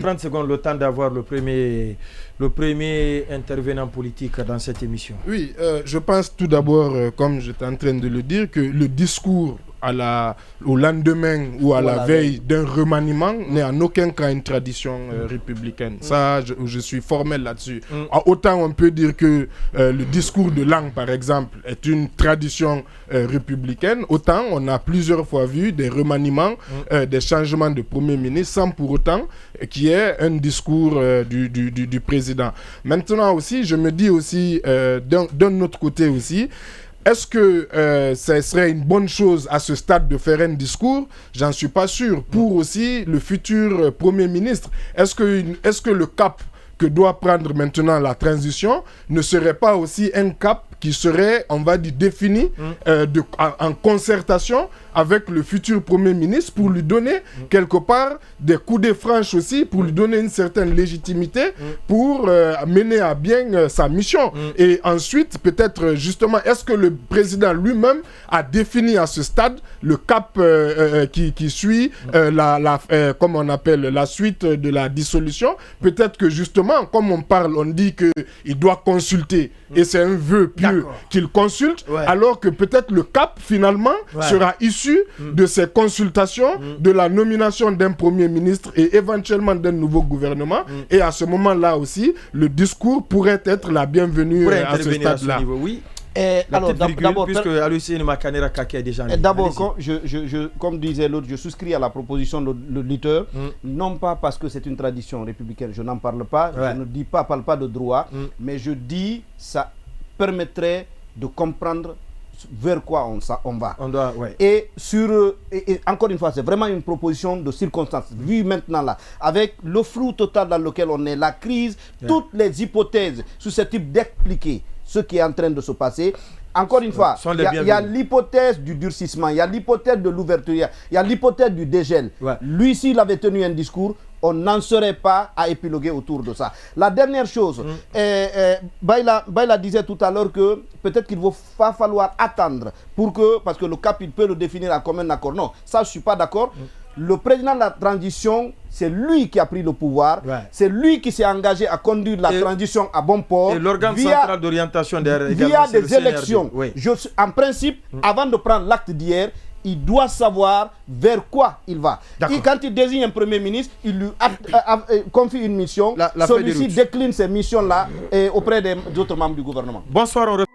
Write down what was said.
30 secondes, le temps d'avoir le premier intervenant politique dans cette émission. Oui, je pense tout d'abord, comme j'étais en train de le dire, que le discours au lendemain ou à la veille d'un remaniement n'est en aucun cas une tradition républicaine. Ça, je suis formel là-dessus. Autant on peut dire que le discours de langue, par exemple, est une tradition républicaine, autant on a plusieurs fois vu des remaniements, des changements de Premier ministre sans pour autant qu'il y ait un discours du président. Maintenant aussi, je me dis aussi, d'un autre côté aussi, est-ce que ce serait une bonne chose à ce stade de faire un discours? J'en suis pas sûr. Pour aussi le futur Premier ministre, est-ce que le cap que doit prendre maintenant la transition ne serait pas aussi un cap qui serait, on va dire, défini en concertation avec le futur Premier ministre pour lui donner quelque part des coups de franche aussi, pour lui donner une certaine légitimité pour mener à bien sa mission. Et ensuite, peut-être justement, est-ce que le président lui-même a défini à ce stade le cap qui suit, comme on appelle, la suite de la dissolution? Peut-être que justement, comme on parle, on dit qu'il doit consulter, et c'est un vœu pieux qu'il consulte, alors que peut-être le cap finalement sera issu de ces consultations, de la nomination d'un Premier ministre et éventuellement d'un nouveau gouvernement. Et à ce moment-là aussi, le discours pourrait être la bienvenue à ce stade-là. Oui. Alors, d'abord, puisque Alucine Makanera Kaki est déjà... D'abord, comme disait l'autre, je souscris à la proposition de l'auditeur, non pas parce que c'est une tradition républicaine, je n'en parle pas, je ne parle pas de droit, mais je dis ça permettrait de comprendre vers quoi on va. Et encore une fois, c'est vraiment une proposition de circonstance, vu maintenant là, avec le flou total dans lequel on est, la crise, toutes les hypothèses susceptibles d'expliquer ce qui est en train de se passer. Encore une fois, il y a l'hypothèse du durcissement, il y a l'hypothèse de l'ouverture, il y a l'hypothèse du dégel. Lui, s'il avait tenu un discours, on n'en serait pas à épiloguer autour de ça. La dernière chose, Baïla disait tout à l'heure que peut-être qu'il va falloir attendre parce que le cap, il peut le définir comme un accord. Non, ça, je ne suis pas d'accord. Le président de la transition, c'est lui qui a pris le pouvoir, c'est lui qui s'est engagé à conduire la transition à bon port. Et l'organe central d'orientation via des élections. En principe, avant de prendre l'acte d'hier, il doit savoir vers quoi il va. Et quand il désigne un Premier ministre, il lui confie une mission. Celui-ci décline ces missions-là auprès des autres membres du gouvernement. Bonsoir.